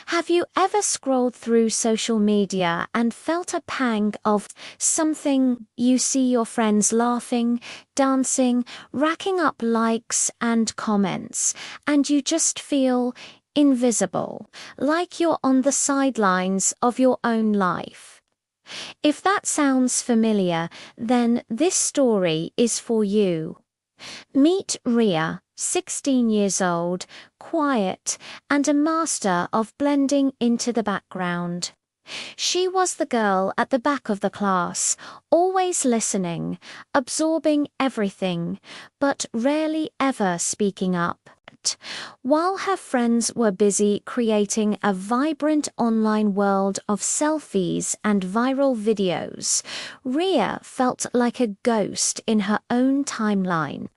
Have you ever scrolled through social media and felt a pang of something? You see your friends laughing, dancing, racking up likes and comments, and you just feel invisible, like you're on the sidelines of your own life. If that sounds familiar, then this story is for you. Meet Ria, 16 years old, quiet, and a master of blending into the background. She was the girl at the back of the class, always listening, absorbing everything, but rarely ever speaking up. While her friends were busy creating a vibrant online world of selfies and viral videos, Ria felt like a ghost in her own timeline.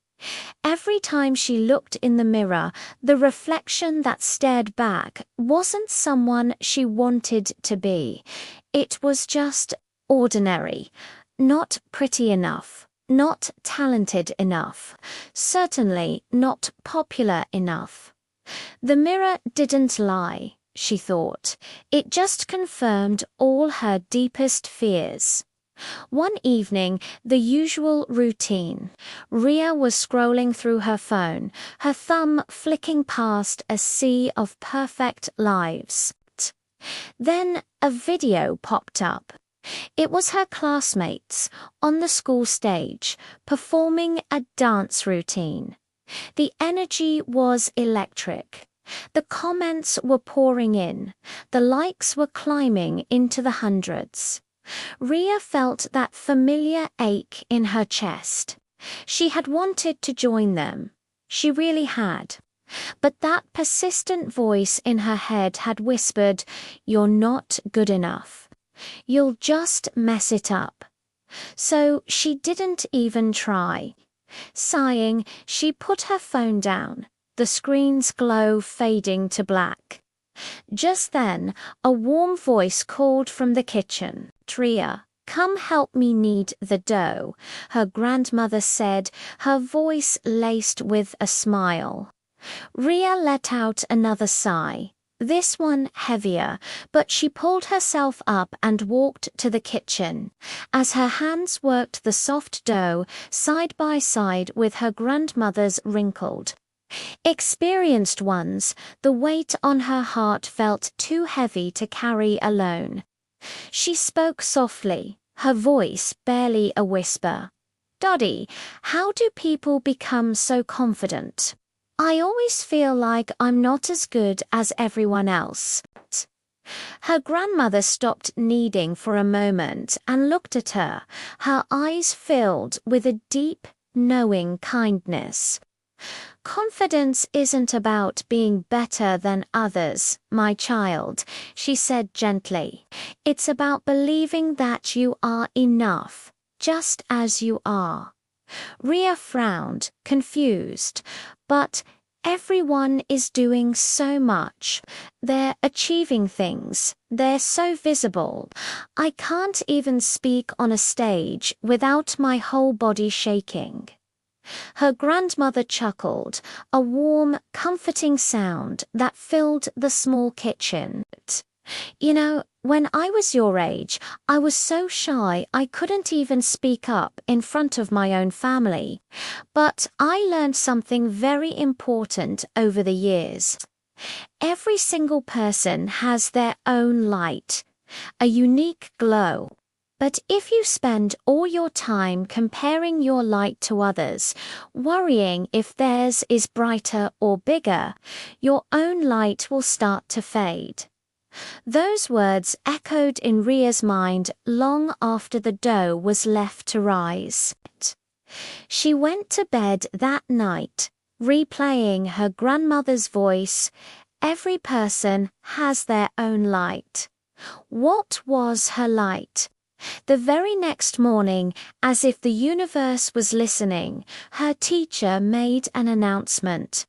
Every time she looked in the mirror, the reflection that stared back wasn't someone she wanted to be. It was just ordinary, not pretty enough, not talented enough, certainly not popular enough. The mirror didn't lie, she thought. It just confirmed all her deepest fears. One evening, the usual routine. Ria was scrolling through her phone, her thumb flicking past a sea of perfect lives. Then a video popped up. It was her classmates, on the school stage, performing a dance routine. The energy was electric. The comments were pouring in. The likes were climbing into the hundreds. Ria felt that familiar ache in her chest. She had wanted to join them. She really had. But that persistent voice in her head had whispered, "You're not good enough. You'll just mess it up." So she didn't even try. Sighing, she put her phone down, the screen's glow fading to black. Just then, a warm voice called from the kitchen. "Ria, come help me knead the dough," her grandmother said, her voice laced with a smile. Ria let out another sigh, this one heavier, but she pulled herself up and walked to the kitchen. As her hands worked the soft dough side by side with her grandmother's wrinkled, experienced ones, the weight on her heart felt too heavy to carry alone. She spoke softly, her voice barely a whisper. "Dottie, how do people become so confident? I always feel like I'm not as good as everyone else." Her grandmother stopped kneading for a moment and looked at her, her eyes filled with a deep, knowing kindness. "Confidence isn't about being better than others, my child," she said gently. "It's about believing that you are enough, just as you are." Ria frowned, confused. But everyone is doing so much. They're achieving things. They're so visible. I can't even speak on a stage without my whole body shaking. Her grandmother chuckled, a warm, comforting sound that filled the small kitchen. "You know, when I was your age, I was so shy I couldn't even speak up in front of my own family. But I learned something very important over the years. Every single person has their own light, a unique glow. But if you spend all your time comparing your light to others, worrying if theirs is brighter or bigger, your own light will start to fade." Those words echoed in Ria's mind long after the dough was left to rise. She went to bed that night, replaying her grandmother's voice, "Every person has their own light." What was her light? The very next morning, as if the universe was listening, her teacher made an announcement.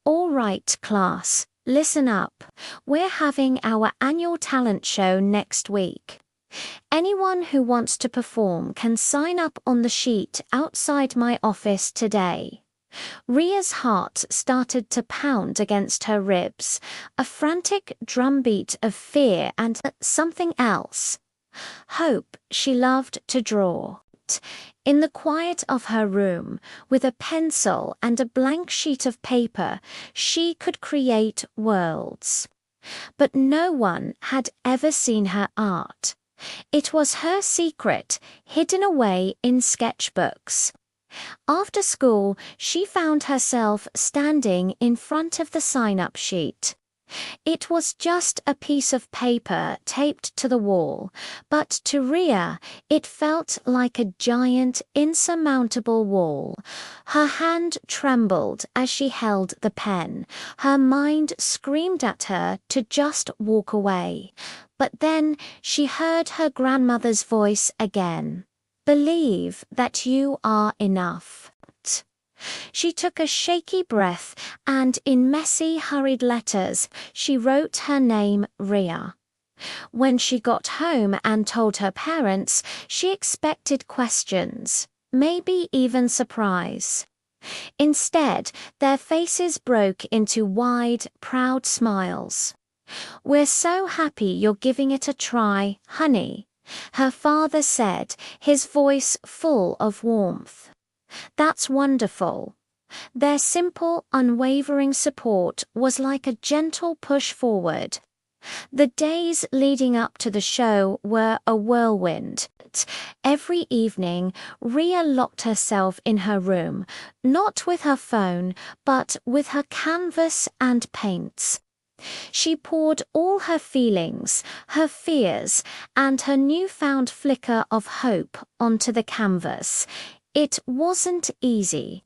"All right, class, listen up. We're having our annual talent show next week. Anyone who wants to perform can sign up on the sheet outside my office today. Ria's heart started to pound against her ribs, a frantic drumbeat of fear and something else. Hope. She loved to draw. In the quiet of her room, with a pencil and a blank sheet of paper, she could create worlds. But no one had ever seen her art. It was her secret, hidden away in sketchbooks. After school, she found herself standing in front of the sign-up sheet. It was just a piece of paper taped to the wall, but to Ria, it felt like a giant, insurmountable wall. Her hand trembled as she held the pen. Her mind screamed at her to just walk away. But then she heard her grandmother's voice again. Believe that you are enough. She took a shaky breath and in messy, hurried letters, she wrote her name Ria. When she got home and told her parents, she expected questions, maybe even surprise. Instead, their faces broke into wide, proud smiles. "We're so happy you're giving it a try, honey," her father said, his voice full of warmth. "That's wonderful." Their simple, unwavering support was like a gentle push forward. The days leading up to the show were a whirlwind. Every evening, Ria locked herself in her room, not with her phone, but with her canvas and paints. She poured all her feelings, her fears, and her newfound flicker of hope onto the canvas. It wasn't easy.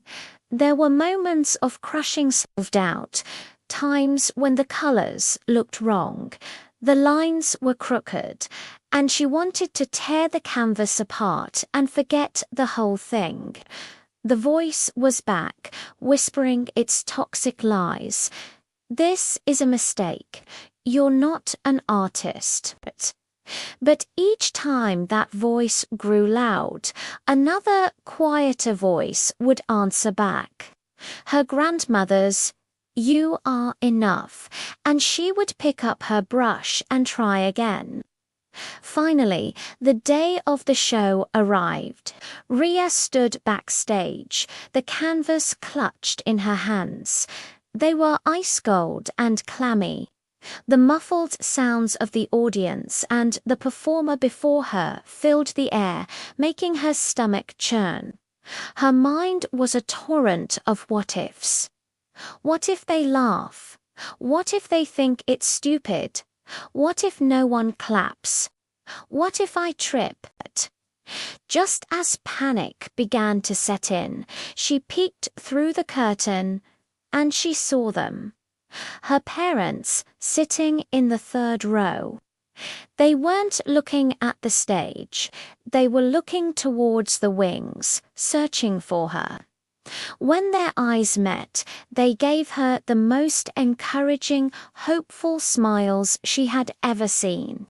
There were moments of crushing self-doubt, times when the colors looked wrong, the lines were crooked, and she wanted to tear the canvas apart and forget the whole thing. The voice was back, whispering its toxic lies. "This is a mistake. You're not an artist." But each time that voice grew loud, another, quieter voice would answer back. Her grandmother's, "You are enough," and she would pick up her brush and try again. Finally, the day of the show arrived. Ria stood backstage, the canvas clutched in her hands. They were ice cold and clammy. The muffled sounds of the audience and the performer before her filled the air, making her stomach churn. Her mind was a torrent of what-ifs. What if they laugh? What if they think it's stupid? What if no one claps? What if I trip? Just as panic began to set in, she peeked through the curtain, and she saw them. Her parents sitting in the third row. They weren't looking at the stage. They were looking towards the wings, searching for her. When their eyes met, they gave her the most encouraging, hopeful smiles she had ever seen.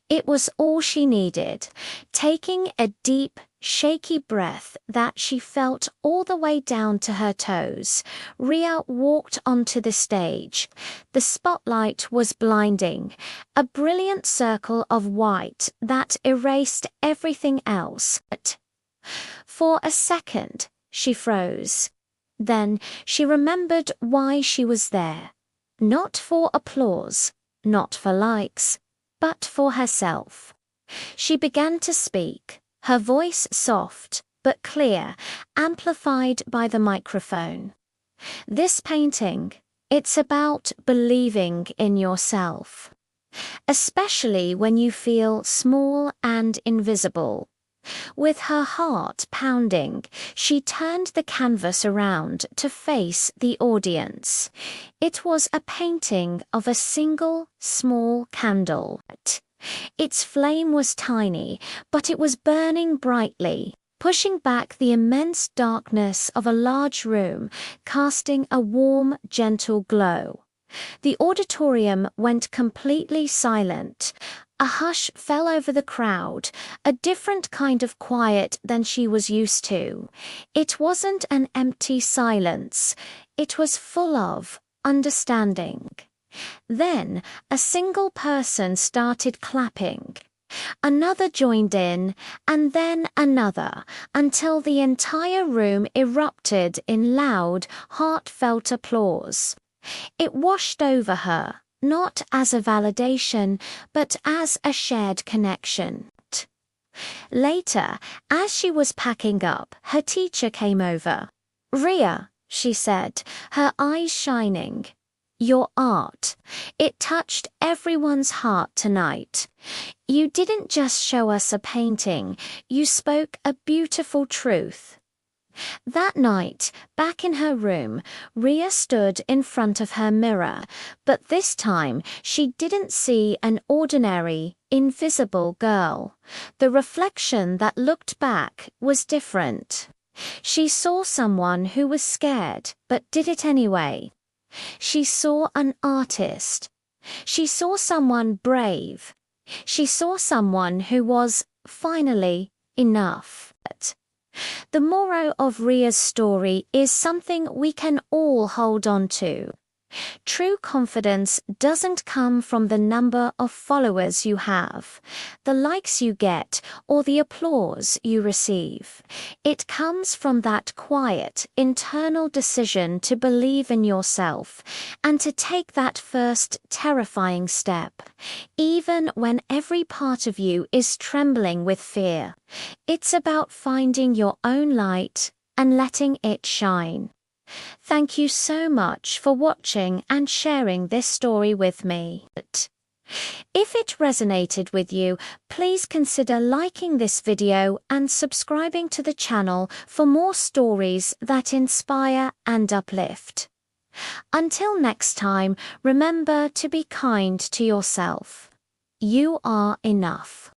It was all she needed. Taking a deep, shaky breath that she felt all the way down to her toes, Ria walked onto the stage. The spotlight was blinding, a brilliant circle of white that erased everything else. For a second, she froze. Then she remembered why she was there. Not for applause, not for likes, but for herself. She began to speak, her voice soft but clear, amplified by the microphone. "This painting, it's about believing in yourself. Especially when you feel small and invisible." With her heart pounding, she turned the canvas around to face the audience. It was a painting of a single, small candle. Its flame was tiny, but it was burning brightly, pushing back the immense darkness of a large room, casting a warm, gentle glow. The auditorium went completely silent. A hush fell over the crowd, a different kind of quiet than she was used to. It wasn't an empty silence. It was full of understanding. Then a single person started clapping. Another joined in, and then another, until the entire room erupted in loud, heartfelt applause. It washed over her, not as a validation, but as a shared connection. Later, as she was packing up, her teacher came over. "Ria," she said, her eyes shining. "Your art. It touched everyone's heart tonight. You didn't just show us a painting, you spoke a beautiful truth." That night, back in her room, Ria stood in front of her mirror, but this time she didn't see an ordinary, invisible girl. The reflection that looked back was different. She saw someone who was scared, but did it anyway. She saw an artist. She saw someone brave. She saw someone who was, finally, enough. The moral of Ria's story is something we can all hold on to. True confidence doesn't come from the number of followers you have, the likes you get, or the applause you receive. It comes from that quiet, internal decision to believe in yourself and to take that first terrifying step, even when every part of you is trembling with fear. It's about finding your own light and letting it shine. Thank you so much for watching and sharing this story with me. If it resonated with you, please consider liking this video and subscribing to the channel for more stories that inspire and uplift. Until next time, remember to be kind to yourself. You are enough.